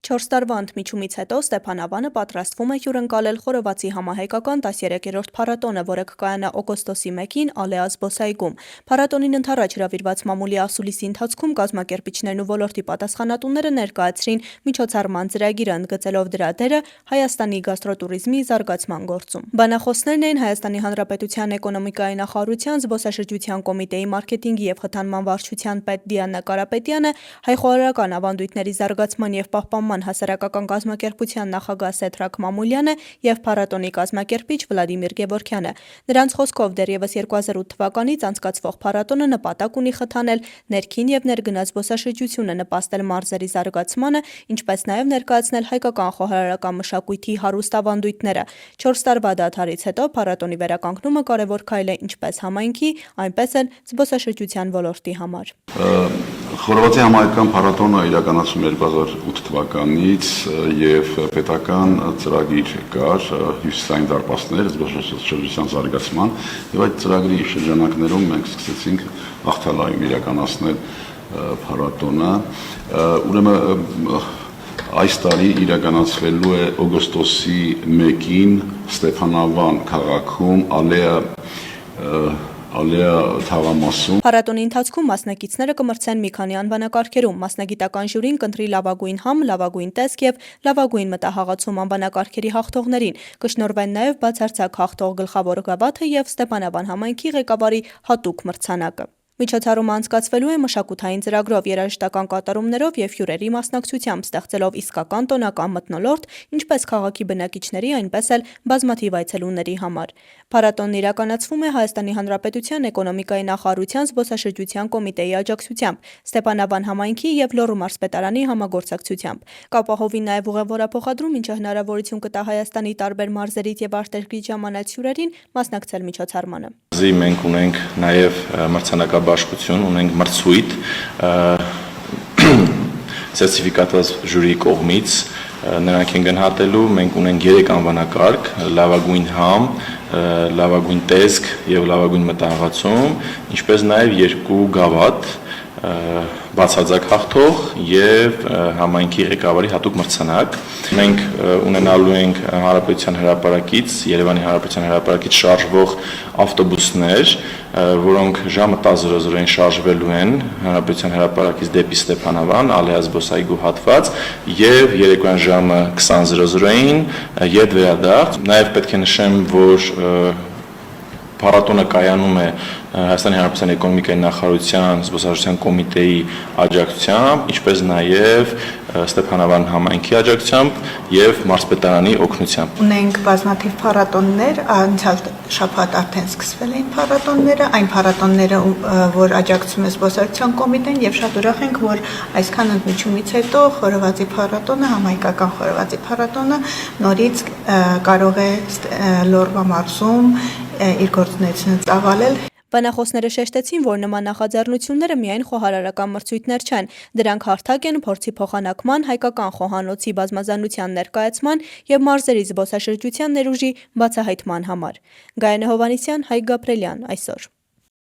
4 տարվա ընդմիջումից հետո Ստեփանավանը պատրաստվում է հյուրընկալել խորովածի համահայկական 13-րդ փառատոնը, որը կկայանա օգոստոսի 1-ին Ալեա զբոսայգում։ Փառատոնին ընդառաջ հրավիրված մամուլի ասուլիսի ընթացքում կազմակերպիչներն ու ոլորտի պատասխանատուները ներկայացրին միջոցառման ծրագիրը, ընդգծելով դրա դերը Հայաստանի գաստրոտուրիզմի զարգացման գործում։ Բանախոսներն էին Հայաստանի Հանրապետության էկոնոմիկայի նախարարության զբոսաշրջության կոմիտեի մարքեթինգի և խթանման վարչության պետ Դիանա Կարապետյանը, հայ-խոհարարական ավանդույթների զարգացման և պահպանման հասարակական կազմակերպության նախագահ Սեդրակ Մամուլյանը և փառատոնի կազմակերպիչ Վլադիմիր Գևորգյանը։ Նրանց խոսքով դեռևս 2008 թվականից անցկացվող փառատոնը նպատակ ունի խթանել ներքին և ներգնաց զբոսաշրջությունը, նպաստել մարզերի զարգացմանը, ինչպես նաև ներկայացնել հայկական խոհարարական մշակույթի հարուստ ավանդույթները։ 4 տարվա դադարից հետո փառատոնի վերականգնումը կարևոր քայլ է ինչպես համայնքի, այնպես էլ զբոսաշրջության ոլորտի համար։ Խորովածի համահայկական փառատոնը իրականացվում 2008 թվականից եւ պետական ծրագիր կար հյուսիսային դարպասներ զբոսաշրջության զարգացման եւ այդ ծրագրի շրջանակներում մենք սկսեցինք Աղթալայում իրականացնել փառատոնը, ուրեմն այս տարի իրականացվելու է օգոստոսի 1-ին Ստեփանավան քաղաքում Ալեա թաղամասում։ Փառատոնի ընթացքում մասնակիցները կմրցեն մի քանի անվանակարգերում։ Մասնագիտական ժյուրին կընտրի լավագույն համ, լավագույն տեսք եւ լավագույն մտահաղացում անվանակարգերի հաղթողներին։ Կշնորհվեն նաև բացարձակ հաղթող գլխավոր գավաթը եւ Ստեփանավան համայնքի ղեկավարի հատուկ մրցանակը։ Միջոցառումը անցկացվելու է մշակութային ծրագրով, երաժշտական կատարումներով և հյուրերի մասնակցությամբ, ստեղծելով իսկական տոնական մթնոլորտ ինչպես քաղաքի բնակիչների, այնպես էլ բազմաթիվ այցելուների համար։ Փառատոնն իրականացվում է Հայաստանի Հանրապետության էկոնոմիկայի նախարարության զբոսաշրջության կոմիտեի աջակցությամբ, Ստեփանավան համայնքի և Լոռու մարզպետարանի համագործակցությամբ։ Կապահովի նաև ուղևորափոխադրում, ինչը հնարավորություն կտա Հայաստանի տարբեր մարզերից և արտերկրից ժամանած հյուրերին մասնակցել միջոցառմանը։ Մենք ունենք նաև մրցանակաբաշխություն, ունենք մրցույթ սերտիֆիկատված ժյուրիի կողմից, նրանք են գնահատելու, մենք ունենք 3 անվանակարգ՝ լավագույն համ, լավագույն տեսք և լավագույն մտահաղացում, ինչպես նաև 2 գավաթ, բացարձակ հաղթող և համայնքի ղեկավարի հատուկ մրցանակ։ Մենք ունենալու ենք Հանրապետության հրապարակից, Երևանի Հանրապետության հրապարակից շարժվող ավտոբուսներ, որոնք ժամը 10:00-ին շարժվելու են Հանրապետության հրապարակից դեպի Ստեփանավան, Ալեա զբոսայգու հատված և երեկոյան ժամը 20:00-ին ետվերադարձ։ Նաև պետք է նշեմ, որ փառատոնը կայանում է Հայաստանի Հանրապետության էկոնոմիկայի նախարարության զբոսաշրջության կոմիտեի աջակցությամբ, ինչպես նաև Ստեփանավան համայնքի աջակցությամբ և մարզպետարանի օգնությամբ։ Ունենք բազմաթիվ փառատոններ, անցյալ շաբաթ արդեն սկսվել էին փառատոնները, այն փառատոնները, որ աջակցում է զբոսաշրջության կոմիտեն, եւ շատ ուրախ ենք, որ այսքան ընդմիջումից հետո խորովածի փառատոնը, համայնքական խորովածի փառատոնը նորից կարող է Լոռու մարզում իր գործունեությունը ծավալել։ Բանախոսները շեշտեցին, որ նման նախաձեռնությունները միայն խոհարարական մրցույթներ չեն, դրանք հարթակ են փորձի փոխանակման, հայկական խոհանոցի բազմազանության ներկայացման և մարզերի զբոսաշրջության ներուժի բացահայտման համար։ Գայանե Հովհաննիսյան, Հայկ Գաբրելյան, այսօր։